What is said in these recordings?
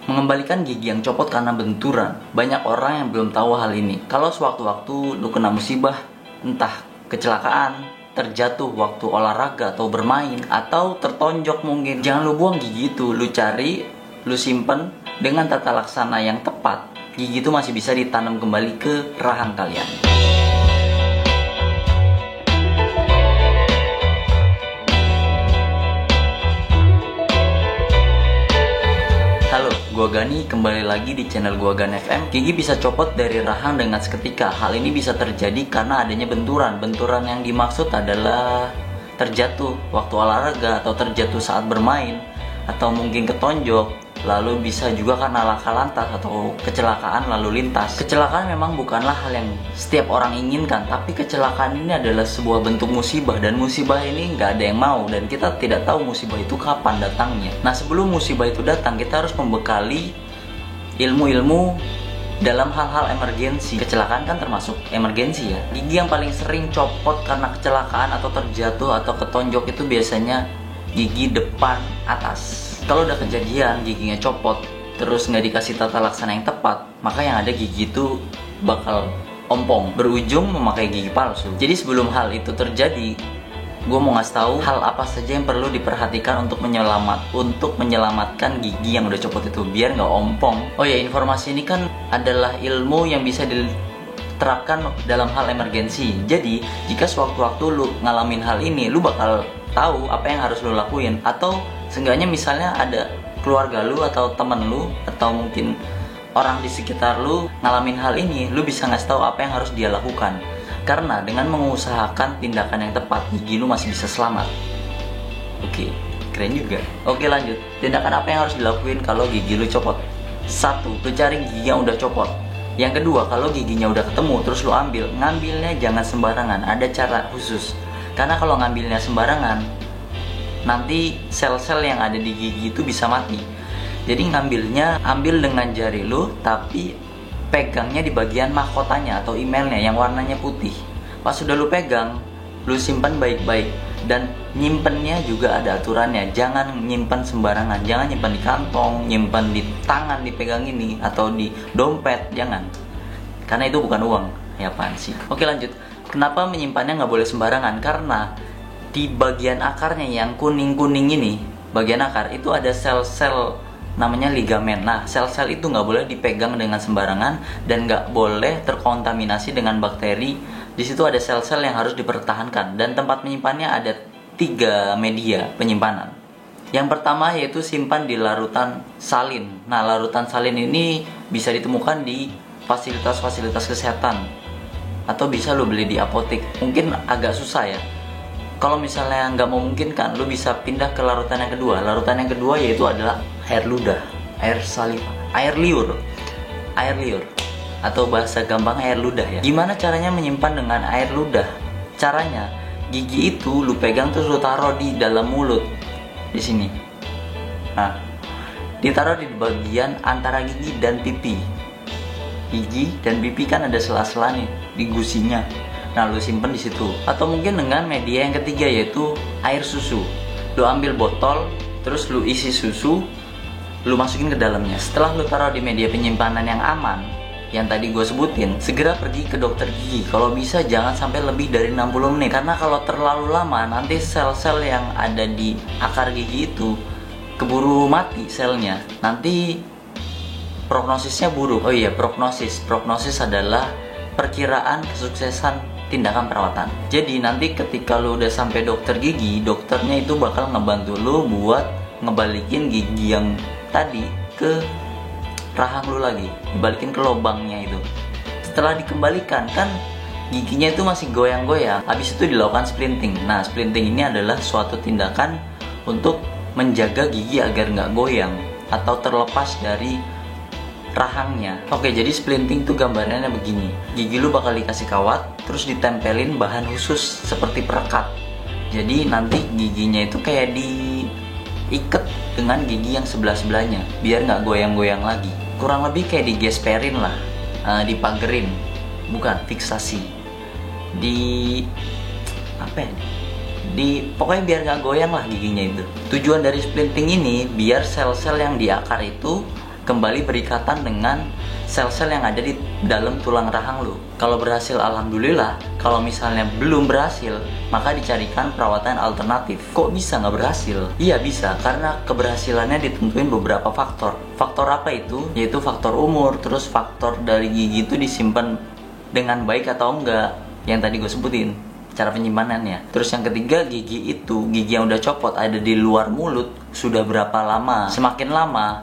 Mengembalikan gigi yang copot karena benturan. Banyak orang yang belum tahu hal ini. Kalau sewaktu-waktu lu kena musibah, entah kecelakaan, terjatuh waktu olahraga atau bermain, atau tertonjok mungkin, jangan lu buang gigi itu. Lu cari, lu simpen dengan tata laksana yang tepat. Gigi itu masih bisa ditanam kembali ke rahang kalian. Halo, gua Gani, kembali lagi di channel gua Gan FM. Gigi bisa copot dari rahang dengan seketika. Hal ini bisa terjadi karena adanya benturan. Benturan yang dimaksud adalah terjatuh waktu olahraga, atau terjatuh saat bermain, atau mungkin ketonjok. Lalu bisa juga karena laka lantas atau kecelakaan lalu lintas. Kecelakaan memang bukanlah hal yang setiap orang inginkan, tapi kecelakaan ini adalah sebuah bentuk musibah, dan musibah ini nggak ada yang mau, dan kita tidak tahu musibah itu kapan datangnya. Nah, sebelum musibah itu datang, kita harus membekali ilmu-ilmu dalam hal-hal emergensi. Kecelakaan kan termasuk emergensi ya. Gigi yang paling sering copot karena kecelakaan atau terjatuh atau ketonjok itu biasanya gigi depan atas. Kalau udah kejadian giginya copot terus nggak dikasih tata laksana yang tepat, maka yang ada gigi itu bakal ompong, berujung memakai gigi palsu. Jadi sebelum hal itu terjadi, gue mau ngasih tahu hal apa saja yang perlu diperhatikan untuk menyelamatkan gigi yang udah copot itu biar nggak ompong. Oh ya, informasi ini kan adalah ilmu yang bisa diterapkan dalam hal emergensi. Jadi jika sewaktu-waktu lu ngalamin hal ini, lu bakal tahu apa yang harus lu lakuin. Atau seenggaknya misalnya ada keluarga lu atau temen lu atau mungkin orang di sekitar lu ngalamin hal ini, lu bisa ngasih tahu apa yang harus dia lakukan. Karena dengan mengusahakan tindakan yang tepat, gigi lu masih bisa selamat. Oke, keren juga. Oke, lanjut. Tindakan apa yang harus dilakuin kalau gigi lu copot? 1. Lu cari gigi yang udah copot. Yang kedua, kalau giginya udah ketemu terus lu ambil, ngambilnya jangan sembarangan. Ada cara khusus. Karena kalau ngambilnya sembarangan, nanti sel-sel yang ada di gigi itu bisa mati. Jadi ambil dengan jari lu, tapi pegangnya di bagian mahkotanya atau emailnya yang warnanya putih. Pas sudah lu pegang, lu simpan baik-baik. Dan nyimpennya juga ada aturannya. Jangan nyimpan sembarangan. Jangan nyimpan di kantong, nyimpan di tangan dipegang ini, atau di dompet, jangan. Karena itu bukan uang. Ya apaan sih? Oke, lanjut. Kenapa menyimpannya nggak boleh sembarangan? Karena di bagian akarnya yang kuning-kuning ini, bagian akar itu ada sel-sel namanya ligamen. Nah, sel-sel itu nggak boleh dipegang dengan sembarangan dan nggak boleh terkontaminasi dengan bakteri. Di situ ada sel-sel yang harus dipertahankan, dan tempat menyimpannya ada 3 media penyimpanan. Yang pertama yaitu simpan di larutan salin. Nah, larutan salin ini bisa ditemukan di fasilitas-fasilitas kesehatan, atau bisa lo beli di apotek. Mungkin agak susah ya. Kalau misalnya nggak memungkinkan, lo bisa pindah ke larutan yang kedua. Larutan yang kedua yaitu adalah air ludah, air saliva, air liur, atau bahasa gampang air ludah ya. Gimana caranya menyimpan dengan air ludah? Caranya, gigi itu lo pegang terus lo taruh di dalam mulut, di sini. Nah, ditaruh di bagian antara gigi dan pipi. Gigi dan pipi kan ada sela-sela nih di gusinya. Nah, lu simpen di situ. Atau mungkin dengan media yang ketiga yaitu air susu. Lu ambil botol, terus lu isi susu, lu masukin ke dalamnya. Setelah lu taruh di media penyimpanan yang aman, yang tadi gue sebutin, segera pergi ke dokter gigi. Kalau bisa jangan sampai lebih dari 60 menit. Karena kalau terlalu lama, nanti sel-sel yang ada di akar gigi itu keburu mati selnya. Nanti prognosisnya buruk. Oh iya, prognosis adalah perkiraan kesuksesan tindakan perawatan. Jadi nanti ketika lu udah sampai dokter gigi, dokternya itu bakal ngebantu lu buat ngebalikin gigi yang tadi ke rahang lu lagi, dibalikin ke lubangnya itu. Setelah dikembalikan, kan giginya itu masih goyang-goyang. Habis itu dilakukan splinting. Nah, splinting ini adalah suatu tindakan untuk menjaga gigi agar nggak goyang atau terlepas dari rahangnya. Oke, jadi splinting tuh gambarnya begini. Gigi lu bakal dikasih kawat, terus ditempelin bahan khusus seperti perekat. Jadi nanti giginya itu kayak diikat dengan gigi yang sebelah-sebelahnya, biar nggak goyang-goyang lagi. Kurang lebih kayak digesperin lah, dipagerin, bukan fiksasi. Pokoknya biar nggak goyang lah giginya itu. Tujuan dari splinting ini biar sel-sel yang di akar itu kembali berikatan dengan sel-sel yang ada di dalam tulang rahang lu. Kalau berhasil alhamdulillah, kalau misalnya belum berhasil, maka dicarikan perawatan alternatif. Kok bisa nggak berhasil? Iya bisa, karena keberhasilannya ditentuin beberapa faktor. Faktor apa itu? Yaitu faktor umur, terus faktor dari gigi itu disimpan dengan baik atau enggak, yang tadi gue sebutin cara penyimpanannya. Terus yang ketiga, gigi yang udah copot ada di luar mulut sudah berapa lama. Semakin lama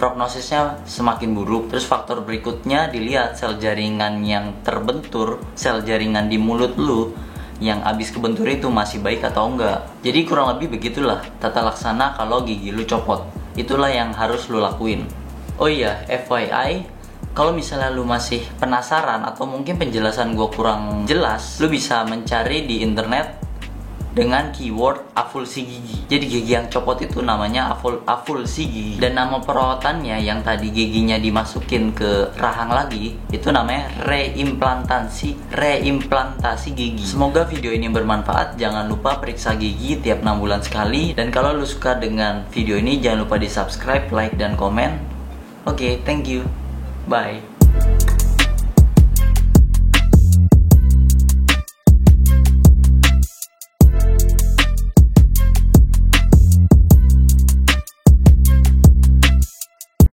prognosisnya semakin buruk. Terus faktor berikutnya dilihat sel jaringan yang terbentur, sel jaringan di mulut lu yang abis kebentur itu masih baik atau enggak. Jadi kurang lebih begitulah tata laksana kalau gigi lu copot. Itulah yang harus lu lakuin. Oh iya, FYI, kalau misalnya lu masih penasaran atau mungkin penjelasan gue kurang jelas, lu bisa mencari di internet dengan keyword avulsi gigi. Jadi gigi yang copot itu namanya avulsi gigi. Dan nama perawatannya yang tadi giginya dimasukin ke rahang lagi, itu namanya reimplantasi gigi. Semoga video ini bermanfaat. Jangan lupa periksa gigi tiap 6 bulan sekali. Dan kalau lu suka dengan video ini, jangan lupa di subscribe, like, dan komen. Oke, thank you. Bye.